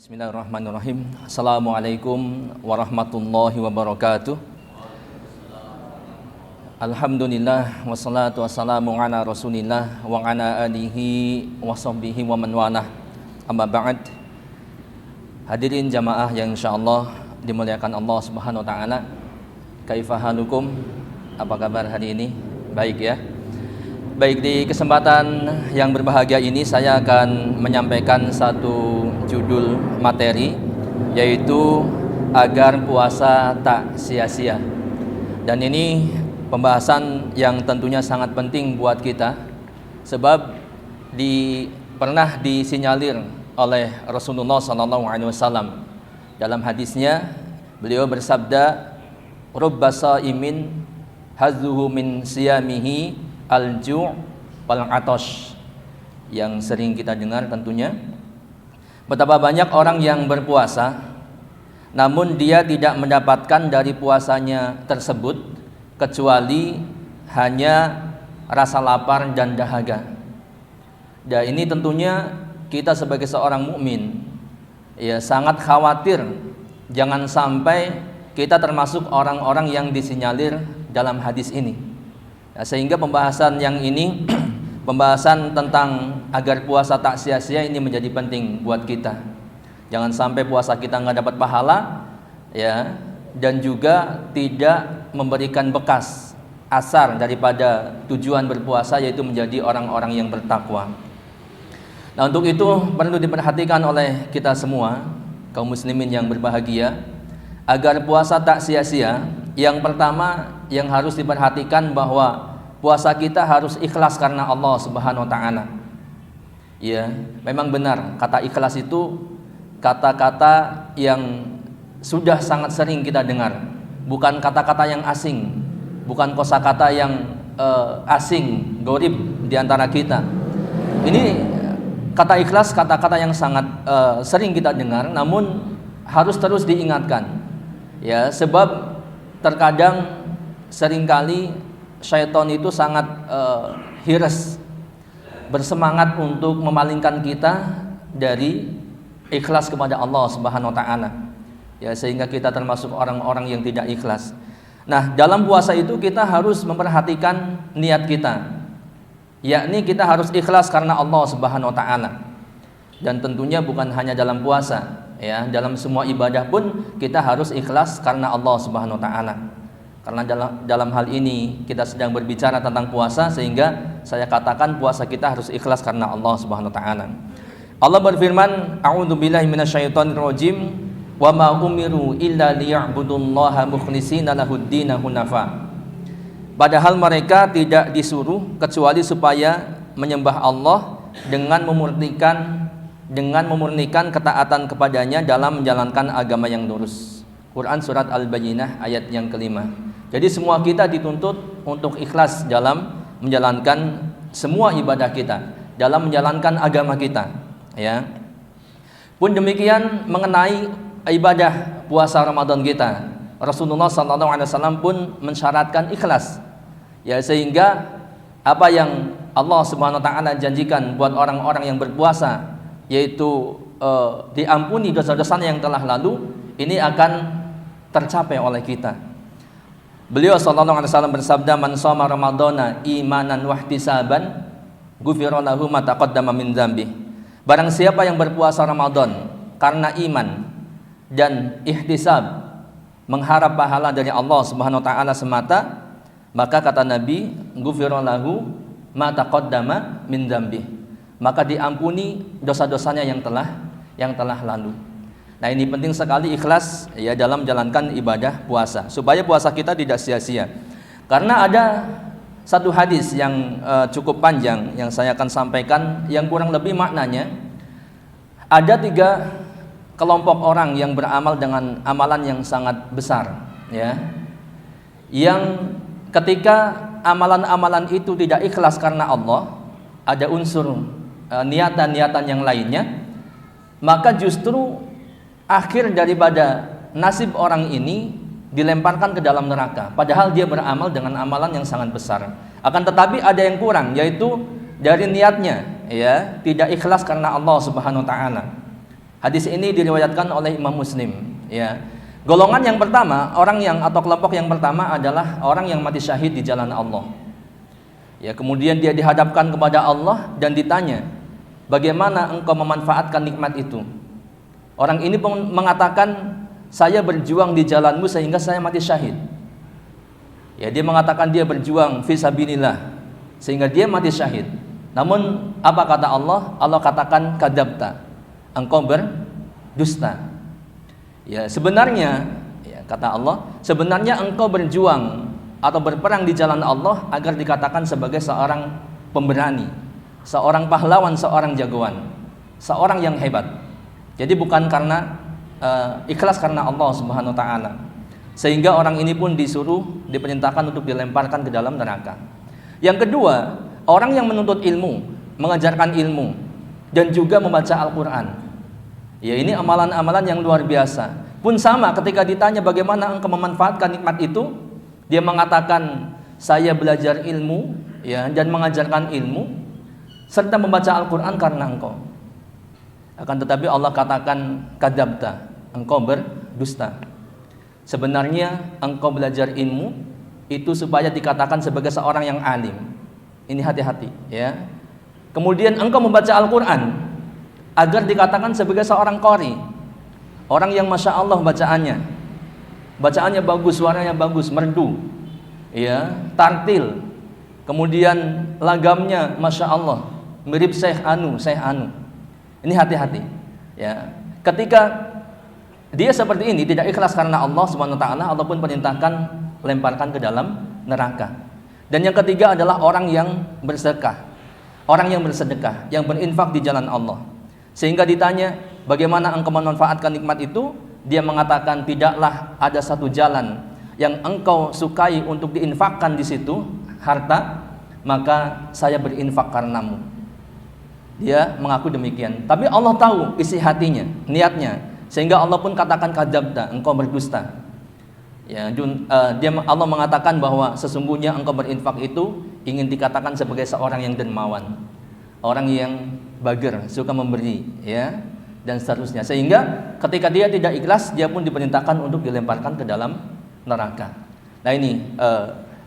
Bismillahirrahmanirrahim. Assalamualaikum warahmatullahi wabarakatuh. Alhamdulillah wassalatu wassalamu ala Rasulillah wa ala alihi wa sahbihi wa man walah. Amma ba'd. Hadirin jamaah yang insyaallah dimuliakan Allah Subhanahu wa taala. Kaifa halukum? Apa kabar hari ini? Baik ya. Baik, di kesempatan yang berbahagia ini saya akan menyampaikan satu judul materi, yaitu agar puasa tak sia-sia. Dan ini pembahasan yang tentunya sangat penting buat kita, sebab pernah disinyalir oleh Rasulullah SAW. Dalam hadisnya beliau bersabda, "Rubba sha'imin hazzuhu min siyamihi al-ju' wal 'atash." Yang sering kita dengar tentunya, betapa banyak orang yang berpuasa namun dia tidak mendapatkan dari puasanya tersebut kecuali hanya rasa lapar dan dahaga. Dan ini tentunya kita sebagai seorang mukmin ya sangat khawatir jangan sampai kita termasuk orang-orang yang disinyalir dalam hadis ini. Nah, sehingga pembahasan yang ini pembahasan tentang agar puasa tak sia-sia ini menjadi penting buat kita. Jangan sampai puasa kita nggak dapat pahala ya, dan juga tidak memberikan bekas asar daripada tujuan berpuasa, yaitu menjadi orang-orang yang bertakwa. Nah, untuk itu perlu diperhatikan oleh kita semua kaum muslimin yang berbahagia agar puasa tak sia-sia. Yang pertama yang harus diperhatikan bahwa puasa kita harus ikhlas karena Allah Subhanahu wa taala. Ya, memang benar kata ikhlas itu kata-kata yang sudah sangat sering kita dengar, bukan kata-kata yang asing, bukan kosakata yang asing, gharib di antara kita. Ini kata ikhlas kata-kata yang sangat sering kita dengar, namun harus terus diingatkan. Ya, sebab terkadang seringkali syaitan itu sangat hiras, bersemangat untuk memalingkan kita dari ikhlas kepada Allah Subhanahu wa taala. Ya, sehingga kita termasuk orang-orang yang tidak ikhlas. Nah, dalam puasa itu kita harus memperhatikan niat kita. Yakni kita harus ikhlas karena Allah Subhanahu wa taala. Dan tentunya bukan hanya dalam puasa, ya, dalam semua ibadah pun kita harus ikhlas karena Allah Subhanahu wa taala. Karena dalam hal ini kita sedang berbicara tentang puasa, sehingga saya katakan puasa kita harus ikhlas karena Allah Subhanahu wa taala. Allah berfirman, "A'udzubillahi minasyaitonirrajim, wa ma umiru illa liya'budullaha mukhlishina lahud-din hunafa." Padahal mereka tidak disuruh kecuali supaya menyembah Allah dengan memurnikan ketaatan kepadanya dalam menjalankan agama yang lurus. Quran surat Al-Bayyinah ayat yang kelima. Jadi semua kita dituntut untuk ikhlas dalam menjalankan semua ibadah kita, dalam menjalankan agama kita, ya. Pun demikian mengenai ibadah puasa Ramadan kita, Rasulullah SAW pun mensyaratkan ikhlas, ya, sehingga apa yang Allah Subhanahu wa taala janjikan buat orang-orang yang berpuasa, yaitu diampuni dosa-dosanya yang telah lalu, ini akan tercapai oleh kita. Beliau sallallahu alaihi wasallam bersabda, "Man shoma ramadhana imanan wa ihtisaban, ghufira lahu ma taqaddama min dzambi." Barang siapa yang berpuasa Ramadan karena iman dan ihtisab, mengharap pahala dari Allah Subhanahu wa taala semata, maka kata Nabi, ghufira lahu ma taqaddama min dzambi. Maka diampuni dosa-dosanya yang telah lalu. Nah, ini penting sekali ikhlas ya dalam menjalankan ibadah puasa, supaya puasa kita tidak sia-sia. Karena ada satu hadis yang cukup panjang yang saya akan sampaikan, yang kurang lebih maknanya ada 3 kelompok orang yang beramal dengan amalan yang sangat besar, ya. Yang ketika amalan-amalan itu tidak ikhlas karena Allah, ada unsur niatan-niatan yang lainnya, maka justru akhir daripada nasib orang ini dilemparkan ke dalam neraka, padahal dia beramal dengan amalan yang sangat besar. Akan tetapi ada yang kurang, yaitu dari niatnya, ya, tidak ikhlas karena Allah Subhanahu wa taala. Hadis ini diriwayatkan oleh Imam Muslim, ya. Golongan yang pertama, orang yang atau kelompok yang pertama adalah orang yang mati syahid di jalan Allah. Ya, kemudian dia dihadapkan kepada Allah dan ditanya, "Bagaimana engkau memanfaatkan nikmat itu?" Orang ini pun mengatakan, "Saya berjuang di jalanmu sehingga saya mati syahid." Ya, dia mengatakan dia berjuang fi sabilillah sehingga dia mati syahid. Namun apa kata Allah? Allah katakan kadzabta. Engkau berdusta. Ya, sebenarnya ya, kata Allah, sebenarnya engkau berjuang atau berperang di jalan Allah agar dikatakan sebagai seorang pemberani, seorang pahlawan, seorang jagoan, seorang yang hebat. Jadi bukan karena ikhlas karena Allah Subhanahu wa taala. Sehingga orang ini pun diperintahkan untuk dilemparkan ke dalam neraka. Yang kedua, orang yang menuntut ilmu, mengajarkan ilmu dan juga membaca Al-Qur'an. Ya, ini amalan-amalan yang luar biasa. Pun sama ketika ditanya bagaimana engkau memanfaatkan nikmat itu, dia mengatakan saya belajar ilmu ya dan mengajarkan ilmu serta membaca Al-Qur'an karena engkau. Akan tetapi Allah katakan kadzabta, engkau berdusta. Sebenarnya engkau belajar ilmu itu supaya dikatakan sebagai seorang yang alim. Ini hati-hati ya. Kemudian engkau membaca Al-Qur'an agar dikatakan sebagai seorang qari, orang yang masya Allah bacaannya bagus, suaranya bagus, merdu, ya, tartil, kemudian lagamnya masya Allah, mirip Syekh Anu. Ini hati-hati, ya. Ketika dia seperti ini tidak ikhlas karena Allah Subhanahu wa taala, Allah pun perintahkan lemparkan ke dalam neraka. Dan yang ketiga adalah orang yang bersedekah, yang berinfak di jalan Allah. Sehingga ditanya, bagaimana engkau memanfaatkan nikmat itu? Dia mengatakan, tidaklah ada satu jalan yang engkau sukai untuk diinfakkan di situ, harta, maka saya berinfak karenamu. Dia mengaku demikian. Tapi Allah tahu isi hatinya, niatnya. Sehingga Allah pun katakan kadzabta, engkau berdusta. Ya, Allah mengatakan bahwa sesungguhnya engkau berinfak itu ingin dikatakan sebagai seorang yang dermawan, orang yang bager, suka memberi, ya, dan seterusnya. Sehingga ketika dia tidak ikhlas, dia pun diperintahkan untuk dilemparkan ke dalam neraka. Nah ini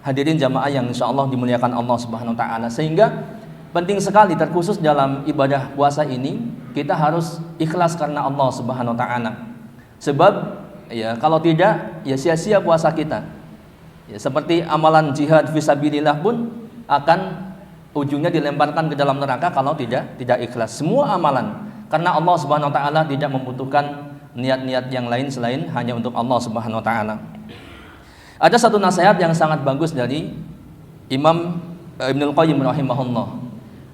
hadirin jamaah yang insya Allah dimuliakan Allah Subhanahu wa taala. Sehingga penting sekali terkhusus dalam ibadah puasa ini kita harus ikhlas karena Allah Subhanahu wa taala. Sebab ya kalau tidak ya sia-sia puasa kita. Ya, seperti amalan jihad fisabilillah pun akan ujungnya dilemparkan ke dalam neraka kalau tidak ikhlas. Semua amalan karena Allah Subhanahu wa taala tidak membutuhkan niat-niat yang lain selain hanya untuk Allah Subhanahu wa taala. Ada satu nasihat yang sangat bagus dari Imam Ibnul Qayyim rahimahullah.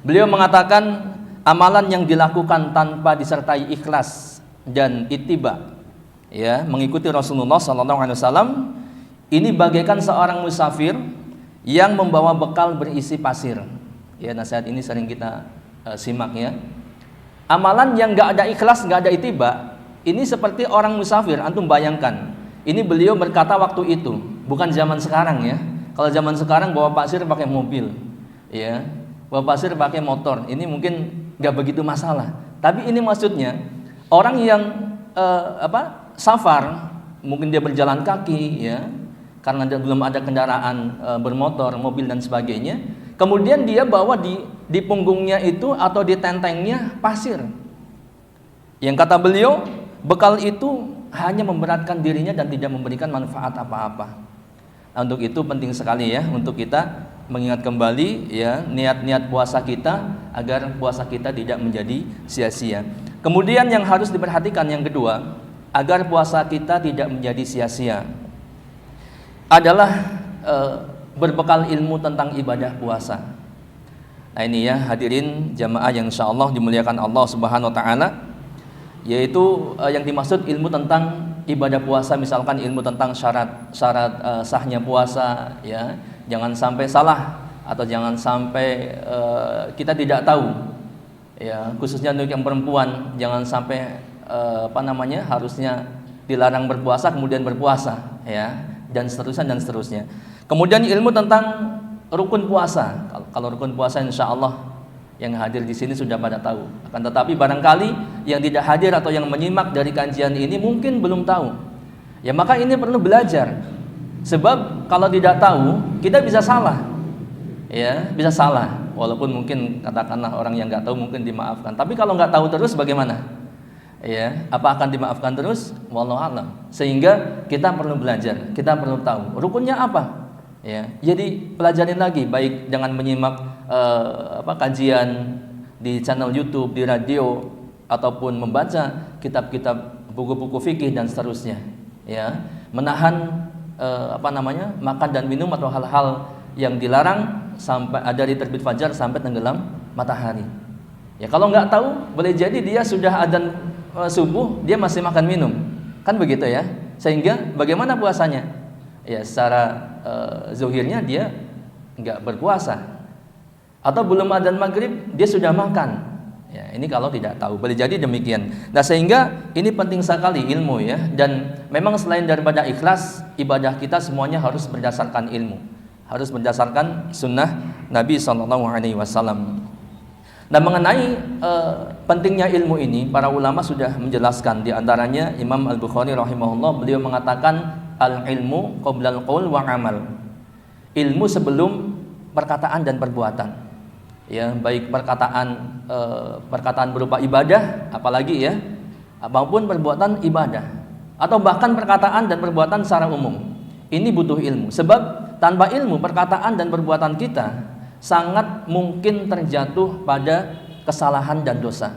Beliau mengatakan amalan yang dilakukan tanpa disertai ikhlas dan ittiba, ya, mengikuti Rasulullah sallallahu alaihi wasallam, ini bagaikan seorang musafir yang membawa bekal berisi pasir. Ya, nasihat ini sering kita simak ya. Amalan yang nggak ada ikhlas, nggak ada ittiba, ini seperti orang musafir. Antum bayangkan, ini beliau berkata waktu itu, bukan zaman sekarang ya. Kalau zaman sekarang bawa pasir pakai mobil, ya, bawa pasir pakai motor, ini mungkin nggak begitu masalah. Tapi ini maksudnya orang yang safar, mungkin dia berjalan kaki, ya, karena belum ada kendaraan bermotor, mobil dan sebagainya. Kemudian dia bawa di punggungnya itu atau di tentengnya pasir. Yang kata beliau, bekal itu hanya memberatkan dirinya dan tidak memberikan manfaat apa-apa. Nah, untuk itu penting sekali ya untuk kita mengingat kembali ya niat-niat puasa kita agar puasa kita tidak menjadi sia-sia. Kemudian yang harus diperhatikan yang kedua, agar puasa kita tidak menjadi sia-sia adalah berbekal ilmu tentang ibadah puasa. Nah ini ya hadirin jamaah yang insyaallah dimuliakan Allah Subhanahu wa taala, yaitu yang dimaksud ilmu tentang ibadah puasa, misalkan ilmu tentang syarat sahnya puasa, ya, jangan sampai salah atau jangan sampai kita tidak tahu, ya, khususnya untuk yang perempuan, jangan sampai harusnya dilarang berpuasa kemudian berpuasa, ya, dan seterusnya. Kemudian ilmu tentang rukun puasa. Kalau rukun puasa insya Allah Yang hadir di sini sudah pada tahu. Akan tetapi barangkali yang tidak hadir atau yang menyimak dari kajian ini mungkin belum tahu. Ya maka ini perlu belajar. Sebab kalau tidak tahu, kita bisa salah. Ya, bisa salah. Walaupun mungkin katakanlah orang yang nggak tahu mungkin dimaafkan. Tapi kalau nggak tahu terus bagaimana? Ya, apa akan dimaafkan terus? Wallahu a'lam. Sehingga kita perlu belajar, kita perlu tahu rukunnya apa. Ya, jadi pelajarin lagi, baik dengan menyimak kajian di channel YouTube, di radio, ataupun membaca kitab-kitab buku-buku fikih dan seterusnya. Ya, menahan makan dan minum atau hal-hal yang dilarang sampai dari terbit fajar sampai tenggelam matahari. Ya kalau nggak tahu, boleh jadi dia sudah adzan subuh dia masih makan minum, kan begitu ya. Sehingga bagaimana puasanya? Ya secara zuhirnya dia nggak berpuasa, atau belum adzan maghrib dia sudah makan. Ya ini kalau tidak tahu, boleh jadi demikian. Nah sehingga ini penting sekali ilmu ya, dan memang selain daripada ikhlas, ibadah kita semuanya harus berdasarkan ilmu, harus berdasarkan sunnah Nabi SAW. Nah mengenai pentingnya ilmu ini, para ulama sudah menjelaskan. Di antaranya Imam Al-Bukhari rahimahullah, beliau mengatakan al-ilmu qoblal qaul wa amal. Ilmu sebelum perkataan dan perbuatan. Ya, baik perkataan berupa ibadah, apalagi ya, maupun perbuatan ibadah, atau bahkan perkataan dan perbuatan secara umum. Ini butuh ilmu. Sebab tanpa ilmu, perkataan dan perbuatan kita sangat mungkin terjatuh pada kesalahan dan dosa.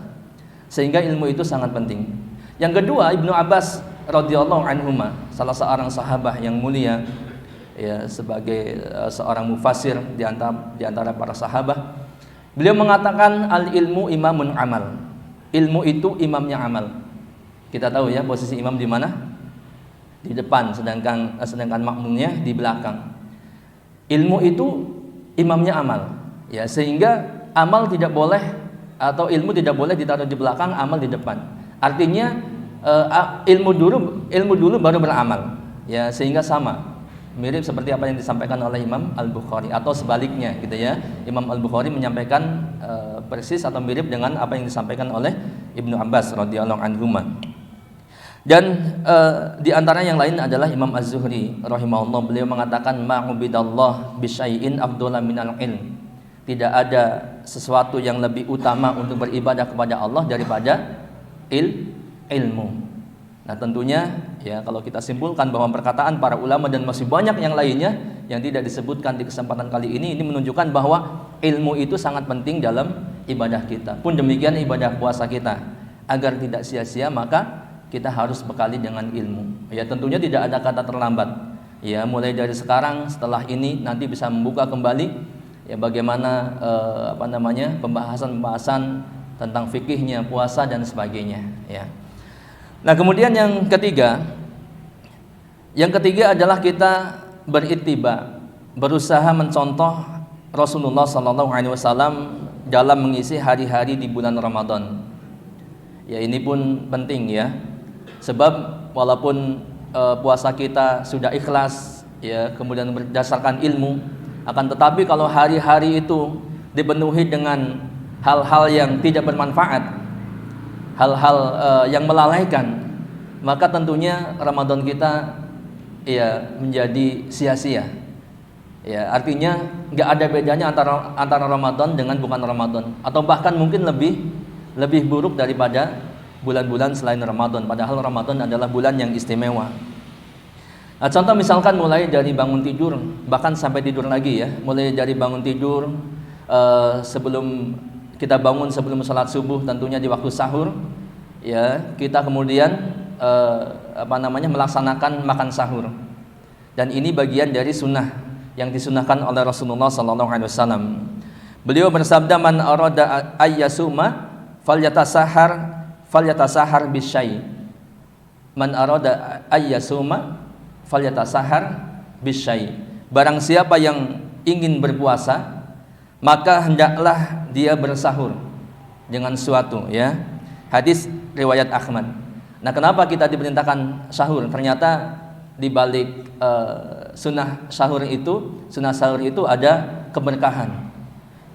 Sehingga ilmu itu sangat penting. Yang kedua, Ibnu Abbas radhiyallahu anhuma, salah seorang sahabat yang mulia ya, sebagai seorang mufassir di antara para sahabat, beliau mengatakan al ilmu imamun amal. Ilmu itu imamnya amal. Kita tahu ya posisi imam di mana? Di depan, sedangkan makmumnya di belakang. Ilmu itu imamnya amal. Ya, sehingga amal tidak boleh atau ilmu tidak boleh ditaruh di belakang, amal di depan. Artinya ilmu dulu baru beramal. Ya, sehingga sama. Mirip seperti apa yang disampaikan oleh Imam Al-Bukhari, atau sebaliknya gitu ya. Imam Al-Bukhari menyampaikan persis atau mirip dengan apa yang disampaikan oleh Ibnu Abbas radhiyallahu anhuma. Dan di antara yang lain adalah Imam Az-Zuhri rahimahullah, beliau mengatakan ma'ubidallah bisyai'in afdhala minal ilm. Tidak ada sesuatu yang lebih utama untuk beribadah kepada Allah daripada ilmu. Nah tentunya ya kalau kita simpulkan bahwa perkataan para ulama dan masih banyak yang lainnya yang tidak disebutkan di kesempatan kali ini menunjukkan bahwa ilmu itu sangat penting dalam ibadah kita. Pun demikian ibadah puasa kita, agar tidak sia-sia maka kita harus bekali dengan ilmu. Ya tentunya tidak ada kata terlambat. Ya mulai dari sekarang, setelah ini nanti bisa membuka kembali ya bagaimana pembahasan tentang fikihnya puasa dan sebagainya. Ya. Nah kemudian yang ketiga adalah kita berittiba, berusaha mencontoh Rasulullah SAW dalam mengisi hari-hari di bulan Ramadan. Ya ini pun penting ya. Sebab walaupun puasa kita sudah ikhlas ya, kemudian berdasarkan ilmu, akan tetapi kalau hari-hari itu dipenuhi dengan hal-hal yang tidak bermanfaat, hal-hal yang melalaikan, maka tentunya Ramadan kita ya menjadi sia-sia. Ya, artinya nggak ada bedanya antara Ramadan dengan bukan Ramadan, atau bahkan mungkin lebih buruk daripada bulan-bulan selain Ramadan, padahal Ramadan adalah bulan yang istimewa. Nah, contoh misalkan mulai dari bangun tidur, bahkan sampai tidur lagi ya, mulai dari bangun tidur sebelum kita bangun, sebelum sholat subuh, tentunya di waktu sahur, ya kita kemudian melaksanakan makan sahur, dan ini bagian dari sunnah yang disunahkan oleh Rasulullah SAW. Beliau bersabda, man arada ayyasuma falyatasahar bisyai. Man arada ayyasuma falyatasahar bisyai. Barang siapa yang ingin berpuasa, maka hendaklah dia bersahur dengan suatu ya. Hadis riwayat Ahmad. Nah, kenapa kita diperintahkan sahur? Ternyata di balik sunnah sahur itu ada keberkahan.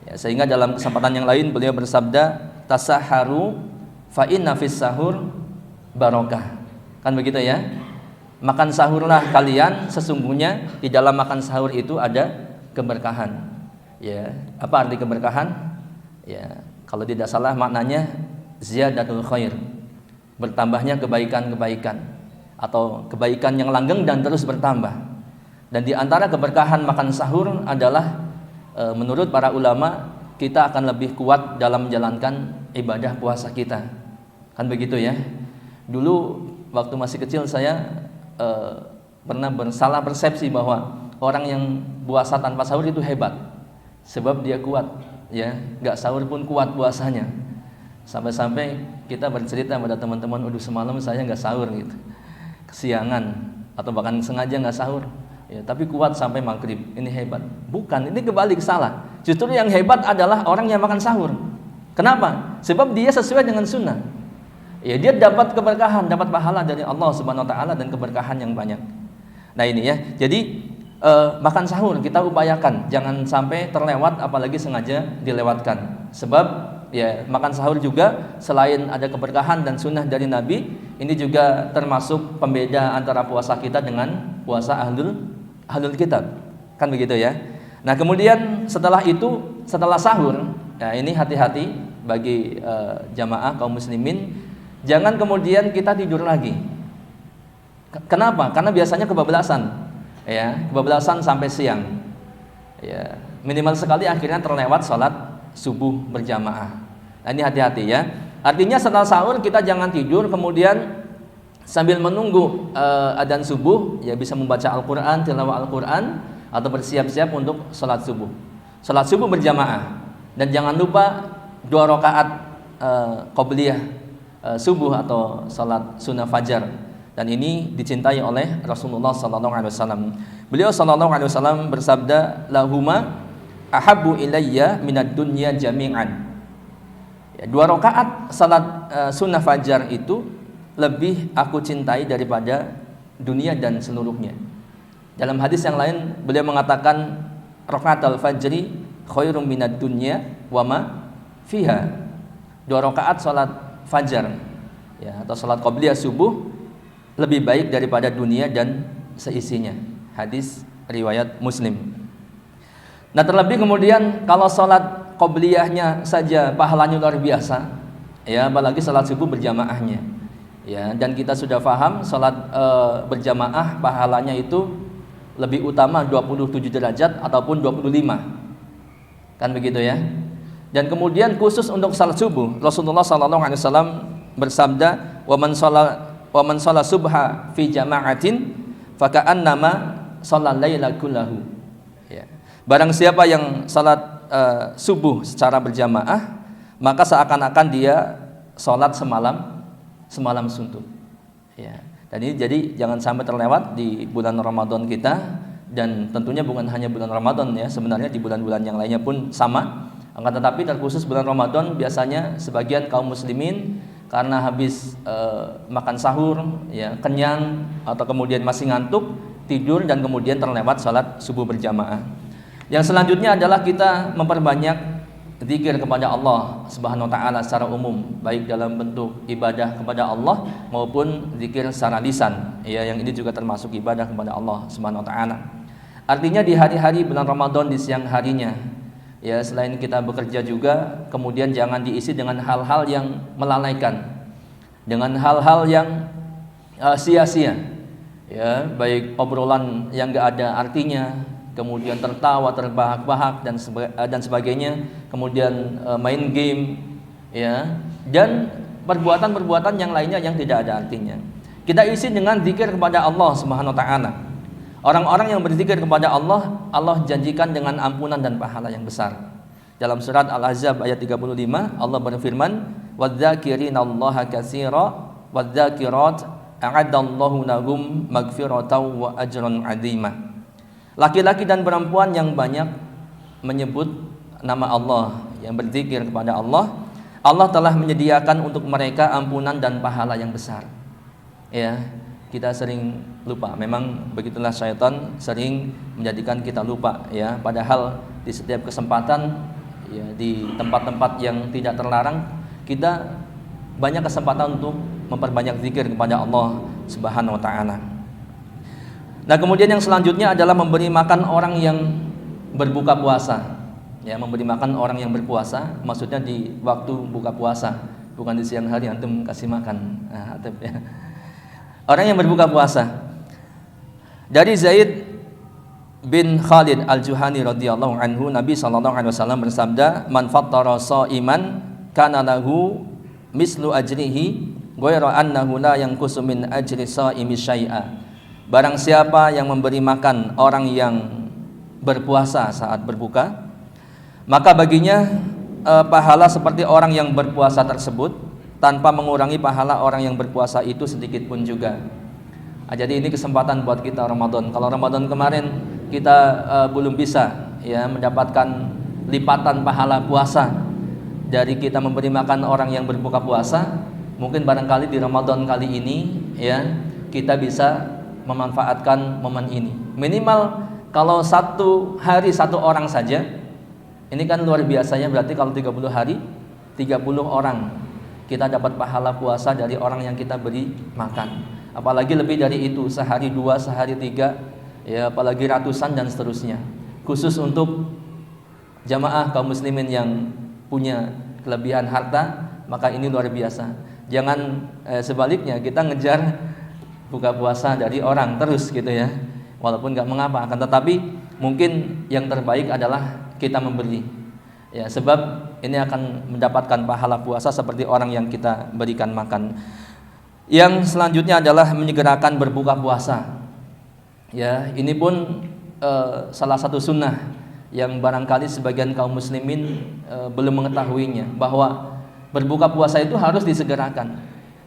Ya, sehingga dalam kesempatan yang lain beliau bersabda, tasaharu fa inna fis sahur barokah. Kan begitu ya? Makan sahurlah kalian, sesungguhnya di dalam makan sahur itu ada keberkahan. Ya, apa arti keberkahan? Ya, kalau tidak salah maknanya ziyadatul khair. Bertambahnya kebaikan-kebaikan atau kebaikan yang langgeng dan terus bertambah. Dan di antara keberkahan makan sahur adalah menurut para ulama kita akan lebih kuat dalam menjalankan ibadah puasa kita. Kan begitu ya? Dulu waktu masih kecil saya pernah bersalah persepsi bahwa orang yang puasa tanpa sahur itu hebat, sebab dia kuat, ya, nggak sahur pun kuat puasanya. Sampai-sampai kita bercerita pada teman-teman, udah semalam saya nggak sahur gitu, kesiangan atau bahkan sengaja nggak sahur, ya, tapi kuat sampai maghrib. Ini hebat. Bukan, ini kebalik, salah. Justru yang hebat adalah orang yang makan sahur. Kenapa? Sebab dia sesuai dengan sunnah. Ya, dia dapat keberkahan, dapat pahala dari Allah Subhanahu wa taala dan keberkahan yang banyak. Nah, ini ya. Jadi makan sahur kita upayakan jangan sampai terlewat, apalagi sengaja dilewatkan. Sebab ya makan sahur juga selain ada keberkahan dan sunnah dari Nabi, ini juga termasuk pembeda antara puasa kita dengan puasa ahlul kitab. Kan begitu ya. Nah, kemudian setelah itu, setelah sahur, ya ini hati-hati bagi jamaah kaum muslimin. Jangan kemudian kita tidur lagi. Kenapa? Karena biasanya kebablasan, ya, kebablasan sampai siang. Ya, minimal sekali akhirnya terlewat sholat subuh berjamaah. Nah, ini hati-hati ya. Artinya setelah sahur kita jangan tidur kemudian sambil menunggu adzan subuh, ya bisa membaca Al-Quran, tilawah Al-Quran, atau bersiap-siap untuk sholat subuh. Sholat subuh berjamaah. Dan jangan lupa 2 rakaat qobliyah subuh atau salat sunnah fajar, dan ini dicintai oleh Rasulullah SAW. Beliau SAW bersabda, lahuma ahabbu ilayya minad dunya jami'an. Ya, 2 rakaat salat sunnah fajar itu lebih aku cintai daripada dunia dan seluruhnya. Dalam hadis yang lain beliau mengatakan, rakaat al-fajri khairum minad dunya wa ma fiha. 2 rakaat salat fajar, ya, atau salat qobliyah subuh lebih baik daripada dunia dan seisinya. Hadis riwayat Muslim. Nah, terlebih kemudian kalau salat qobliyahnya saja pahalanya luar biasa, ya, apalagi salat subuh berjamaahnya. Ya, dan kita sudah paham salat berjamaah pahalanya itu lebih utama 27 derajat ataupun 25. Kan begitu ya. Dan kemudian khusus untuk salat subuh, Rasulullah SAW bersabda, wa man shalla subha fi jama'atin faka'annama shallal laila kullahu. Ya. Barang siapa yang salat subuh secara berjamaah, maka seakan-akan dia salat semalam suntuk. Ya. Dan ini jadi jangan sampai terlewat di bulan Ramadan kita, dan tentunya bukan hanya bulan Ramadan ya, sebenarnya di bulan-bulan yang lainnya pun sama. Akan tetapi terkhusus bulan Ramadan biasanya sebagian kaum muslimin karena habis makan sahur, ya, kenyang atau kemudian masih ngantuk, tidur dan kemudian terlewat salat subuh berjamaah. Yang selanjutnya adalah kita memperbanyak zikir kepada Allah Subhanahu wa taala secara umum, baik dalam bentuk ibadah kepada Allah maupun zikir secara lisan. Ya, yang ini juga termasuk ibadah kepada Allah Subhanahu wa taala. Artinya di hari-hari bulan Ramadan di siang harinya, ya, selain kita bekerja juga, kemudian jangan diisi dengan hal-hal yang melalaikan, dengan hal-hal yang sia-sia, ya, baik obrolan yang enggak ada artinya, kemudian tertawa terbahak-bahak dan sebagainya, kemudian main game, ya, dan perbuatan-perbuatan yang lainnya yang tidak ada artinya. Kita isi dengan zikir kepada Allah Subhanahu wa taala. Orang-orang yang berzikir kepada Allah, Allah janjikan dengan ampunan dan pahala yang besar. Dalam surat Al-Ahzab ayat 35, Allah berfirman, "Wadz-dzakirinallaha katsira wadz-dzakirat a'adallahu lahum maghfiratan wa ajran 'azima." Laki-laki dan perempuan yang banyak menyebut nama Allah, yang berzikir kepada Allah, Allah telah menyediakan untuk mereka ampunan dan pahala yang besar. Ya, kita sering lupa. Memang begitulah syaitan sering menjadikan kita lupa, ya. Padahal di setiap kesempatan ya, di tempat-tempat yang tidak terlarang, kita banyak kesempatan untuk memperbanyak zikir kepada Allah Subhanahu wa taala. Nah, kemudian yang selanjutnya adalah memberi makan orang yang berbuka puasa. Ya, memberi makan orang yang berpuasa, maksudnya di waktu buka puasa, bukan di siang hari antum kasih makan. Nah, ya. Orang yang berbuka puasa. Dari Zaid bin Khalid Al-Juhani radhiyallahu anhu, Nabi sallallahu alaihi wasallam bersabda, "Man fattara sha'iman kana lahu mislu ajrihi ghairu annahu la yanqusu min ajri sha'imi syai'a." Barang siapa yang memberi makan orang yang berpuasa saat berbuka, maka baginya pahala seperti orang yang berpuasa tersebut, tanpa mengurangi pahala orang yang berpuasa itu sedikit pun juga. Jadi ini kesempatan buat kita Ramadan. Kalau Ramadan kemarin kita belum bisa ya mendapatkan lipatan pahala puasa dari kita memberi makan orang yang berbuka puasa, mungkin barangkali di Ramadan kali ini ya kita bisa memanfaatkan momen ini. Minimal kalau satu hari satu orang saja, ini kan luar biasanya, berarti kalau 30 hari 30 orang kita dapat pahala puasa dari orang yang kita beri makan. Apalagi lebih dari itu, sehari 2, sehari 3, ya apalagi ratusan dan seterusnya. Khusus untuk jamaah kaum muslimin yang punya kelebihan harta, maka ini luar biasa. Jangan sebaliknya kita ngejar buka puasa dari orang terus gitu ya, walaupun nggak mengapa, akan tetapi mungkin yang terbaik adalah kita memberi ya, sebab ini akan mendapatkan pahala puasa seperti orang yang kita berikan makan. Yang selanjutnya adalah menyegerakan berbuka puasa ya, ini pun salah satu sunnah yang barangkali sebagian kaum muslimin belum mengetahuinya, bahwa berbuka puasa itu harus disegerakan,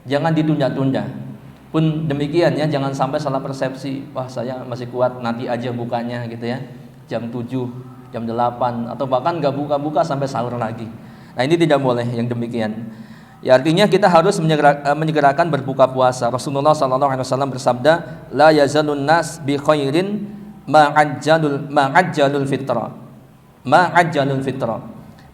jangan ditunda-tunda. Pun demikian ya, jangan sampai salah persepsi, wah saya masih kuat nanti aja bukanya gitu ya, jam 7, jam 8, atau bahkan gak buka-buka sampai sahur lagi. Nah ini tidak boleh yang demikian ya, artinya kita harus menyegerakan berbuka puasa. Rasulullah SAW bersabda, la yazalun nas bi khairin ma'ajjalul fitra.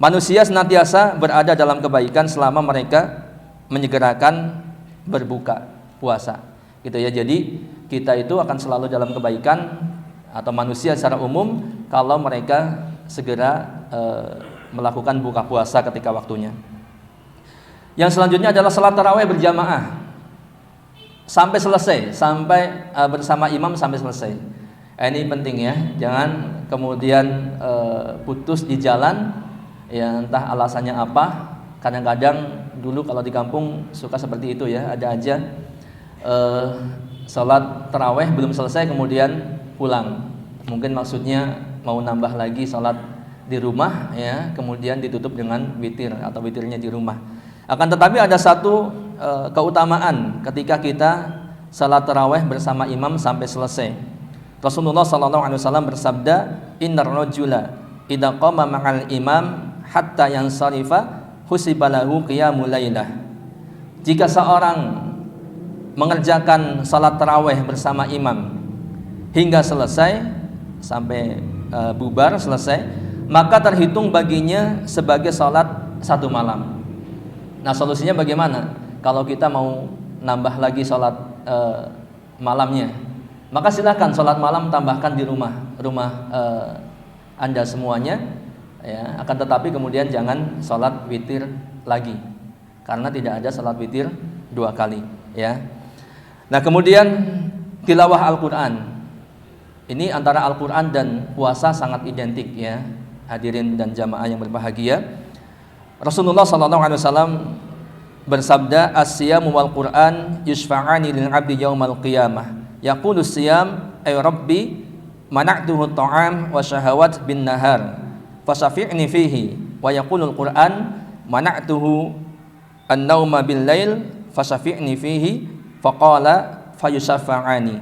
Manusia senantiasa berada dalam kebaikan selama mereka menyegerakan berbuka puasa gitu ya. Jadi kita itu akan selalu dalam kebaikan, atau manusia secara umum, kalau mereka segera melakukan buka puasa ketika waktunya. Yang selanjutnya adalah salat tarawih berjamaah sampai selesai, sampai bersama imam sampai selesai. Ini penting ya, jangan kemudian putus di jalan ya, entah alasannya apa. Kadang-kadang dulu kalau di kampung suka seperti itu ya, ada aja salat tarawih belum selesai kemudian pulang, mungkin maksudnya mau nambah lagi salat di rumah ya, kemudian ditutup dengan witir atau witirnya di rumah. Akan tetapi ada satu keutamaan ketika kita salat tarawih bersama imam sampai selesai. Rasulullah SAW bersabda, innar rajula idza qama ma'al imam hatta yansarifa husibalahu qiyamul lailah. Jika seorang mengerjakan salat tarawih bersama imam hingga selesai, sampai bubar selesai, maka terhitung baginya sebagai salat satu malam. Nah solusinya bagaimana? Kalau kita mau nambah lagi salat malamnya, maka silakan salat malam tambahkan di rumah Anda semuanya ya, akan tetapi kemudian jangan salat witir lagi, karena tidak ada salat witir 2 kali ya. Nah kemudian tilawah Al-Quran, ini antara Al-Quran dan puasa sangat identik ya, hadirin dan jamaah yang berbahagia. Rasulullah SAW bersabda, as-siyamu wal Quran yushfa'ani lil abdi yaumal qiyamah, yaqulu siyam ay rabbi mana'tuhu ta'am wa syahawat bin nahar fasyafi'ni fihi, wa yaqulu al-Quran mana'tuhu an-nauma bil lail fasyafi'ni fihi faqala fayusyafa'ani.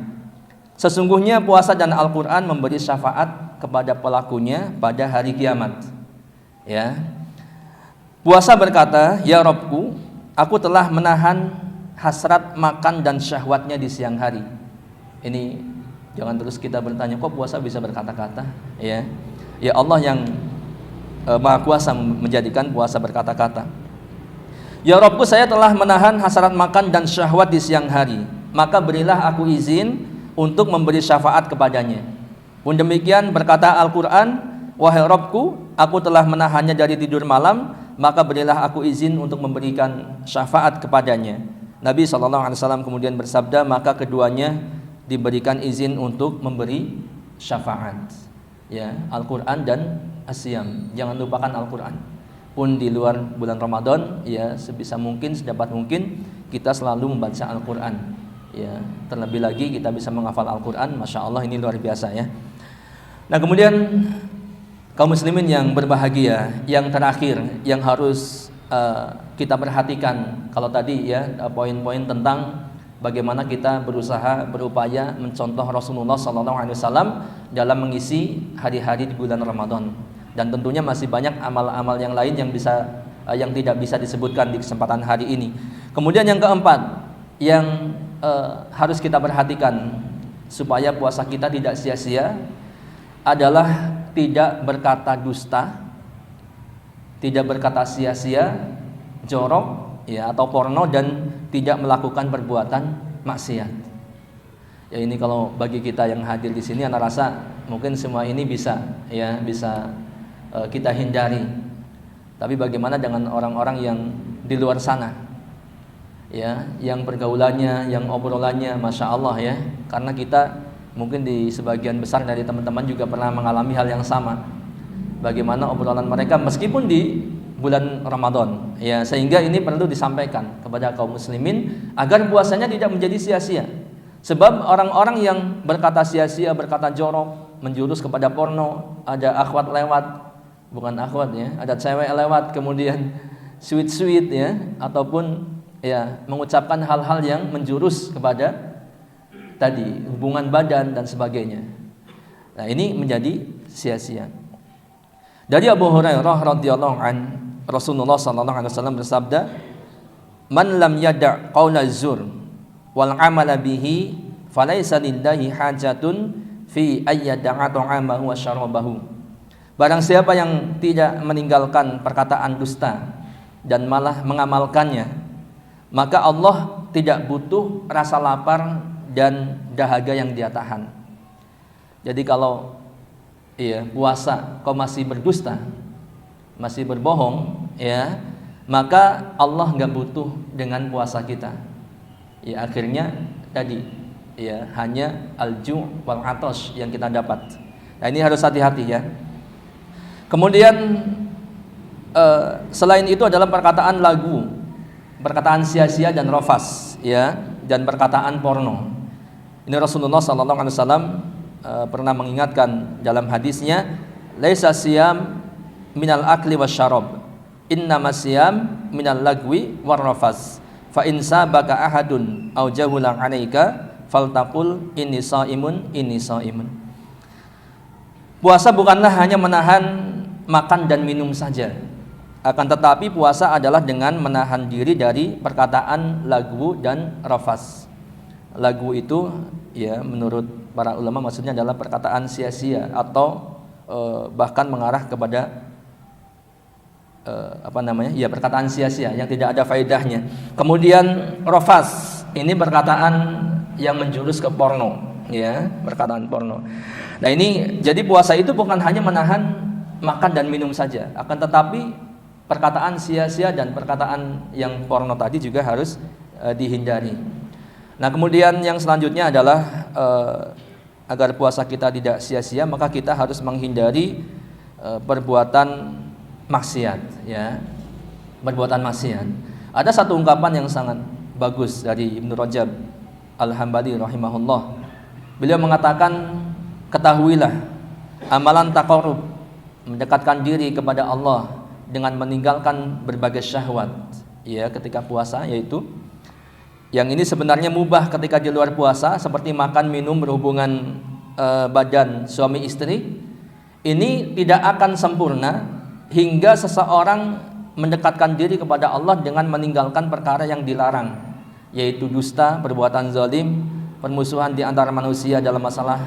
Sesungguhnya puasa dan Al-Quran memberi syafaat kepada pelakunya pada hari kiamat ya. Puasa berkata, ya Rabbku, aku telah menahan hasrat makan dan syahwatnya di siang hari. Ini jangan terus kita bertanya, kok puasa bisa berkata-kata ya. Ya Allah yang Maha Kuasa menjadikan puasa berkata-kata. Ya Rabbku, saya telah menahan hasrat makan dan syahwat di siang hari, maka berilah aku izin untuk memberi syafaat kepadanya. Pun demikian berkata Al-Quran, wahai Rabbku, aku telah menahannya dari tidur malam, maka berilah aku izin untuk memberikan syafaat kepadanya. Nabi SAW kemudian bersabda, maka keduanya diberikan izin untuk memberi syafaat. Ya, Al-Quran dan As-Siyam. Jangan lupakan Al-Quran. Pun di luar bulan Ramadan, ya sebisa mungkin, sedapat mungkin kita selalu membaca Al-Quran. Ya, terlebih lagi kita bisa menghafal Al-Quran, masya Allah, ini luar biasa ya. Nah kemudian kaum muslimin yang berbahagia, yang terakhir yang harus kita perhatikan, kalau tadi ya poin-poin tentang bagaimana kita berusaha berupaya mencontoh Rasulullah SAW dalam mengisi hari-hari di bulan Ramadan. Dan tentunya masih banyak amal-amal yang lain yang tidak bisa disebutkan di kesempatan hari ini. Kemudian yang keempat yang harus kita perhatikan supaya puasa kita tidak sia-sia adalah tidak berkata dusta, tidak berkata sia-sia, jorok ya atau porno, dan tidak melakukan perbuatan maksiat. Ya ini kalau bagi kita yang hadir di sini, Anda rasa mungkin semua ini bisa kita hindari. Tapi bagaimana dengan orang-orang yang di luar sana? Ya, yang pergaulannya, yang obrolannya, masya Allah ya. Karena kita mungkin di sebagian besar dari teman-teman juga pernah mengalami hal yang sama. Bagaimana obrolan mereka meskipun di bulan Ramadan. Ya, sehingga ini perlu disampaikan kepada kaum muslimin agar puasanya tidak menjadi sia-sia. Sebab orang-orang yang berkata sia-sia, berkata jorok, menjurus kepada porno, ada akhwat lewat, bukan akhwat ya, ada cewek lewat, kemudian sweet ya, ataupun ya mengucapkan hal-hal yang menjurus kepada tadi hubungan badan dan sebagainya. Nah ini menjadi sia-sia. Dari Abu Hurairah radhiyallahu an, Rasulullah sallallahu alaihi wasallam bersabda, "Man lam yada' qaula zur wal 'amala bihi falaysa lillahi hajatun fi ayyada'a ta'amahu wa syarabahu." Barang siapa yang tidak meninggalkan perkataan dusta dan malah mengamalkannya, maka Allah tidak butuh rasa lapar dan dahaga yang dia tahan. Jadi kalau puasa kau masih berdusta, masih berbohong, ya, maka Allah nggak butuh dengan puasa kita. Ya akhirnya tadi ya hanya al-ju' wal 'atash yang kita dapat. Nah ini harus hati-hati ya. Kemudian selain itu adalah perkataan lagu, perkataan sia-sia dan rafas, ya, dan perkataan porno. Ini Rasulullah SAW pernah mengingatkan dalam hadisnya, laisa siyam minal akli wasyarab, innamas siyam minal lagwi warrafas. Fa in sabaka ahadun aw jahulan 'alaika faltaqul inni shaimun. Puasa bukanlah hanya menahan makan dan minum saja, akan tetapi puasa adalah dengan menahan diri dari perkataan lagu dan rafas. Lagu itu ya menurut para ulama maksudnya adalah perkataan sia-sia atau bahkan mengarah kepada perkataan sia-sia yang tidak ada faedahnya. Kemudian rafas ini perkataan yang menjurus ke porno, ya, perkataan porno. Nah ini jadi puasa itu bukan hanya menahan makan dan minum saja, akan tetapi perkataan sia-sia dan perkataan yang porno tadi juga harus dihindari. Nah kemudian yang selanjutnya adalah agar puasa kita tidak sia-sia, maka kita harus menghindari perbuatan maksiat, ya, perbuatan maksiat. Ada satu ungkapan yang sangat bagus dari Ibnu Rajab Al-Hambali rahimahullah. Beliau mengatakan, ketahuilah amalan taqarrub, mendekatkan diri kepada Allah dengan meninggalkan berbagai syahwat, ya, ketika puasa, yaitu yang ini sebenarnya mubah ketika di luar puasa, seperti makan, minum, berhubungan badan suami istri. Ini tidak akan sempurna hingga seseorang mendekatkan diri kepada Allah dengan meninggalkan perkara yang dilarang, yaitu dusta, perbuatan zalim, permusuhan di antara manusia dalam masalah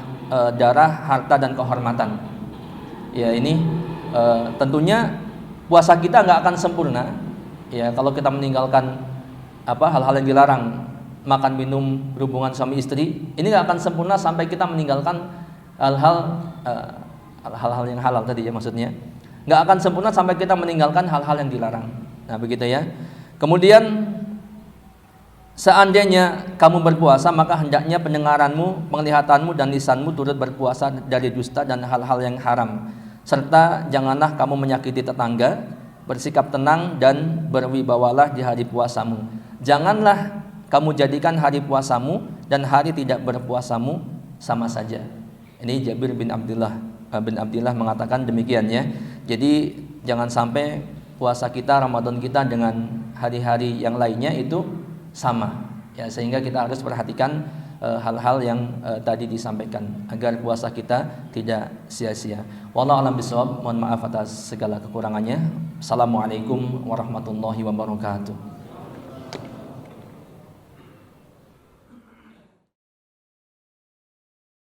darah, harta dan kehormatan. Ya ini tentunya puasa kita nggak akan sempurna ya kalau kita meninggalkan hal-hal yang dilarang, makan minum berhubungan suami istri, ini nggak akan sempurna sampai kita meninggalkan hal-hal yang halal tadi ya, maksudnya nggak akan sempurna sampai kita meninggalkan hal-hal yang dilarang. Nah begitu ya. Kemudian seandainya kamu berpuasa, maka hendaknya pendengaranmu, penglihatanmu dan lisanmu turut berpuasa dari dusta dan hal-hal yang haram. Serta janganlah kamu menyakiti tetangga, bersikap tenang dan berwibawalah di hari puasamu. Janganlah kamu jadikan hari puasamu dan hari tidak berpuasamu sama saja. Ini Jabir bin Abdullah mengatakan demikian ya. Jadi jangan sampai puasa kita, Ramadan kita dengan hari-hari yang lainnya itu sama ya, sehingga kita harus perhatikan hal-hal yang tadi disampaikan agar puasa kita tidak sia-sia. Wallahu a'lam bishawab. Mohon maaf atas segala kekurangannya. Assalamualaikum warahmatullahi wabarakatuh.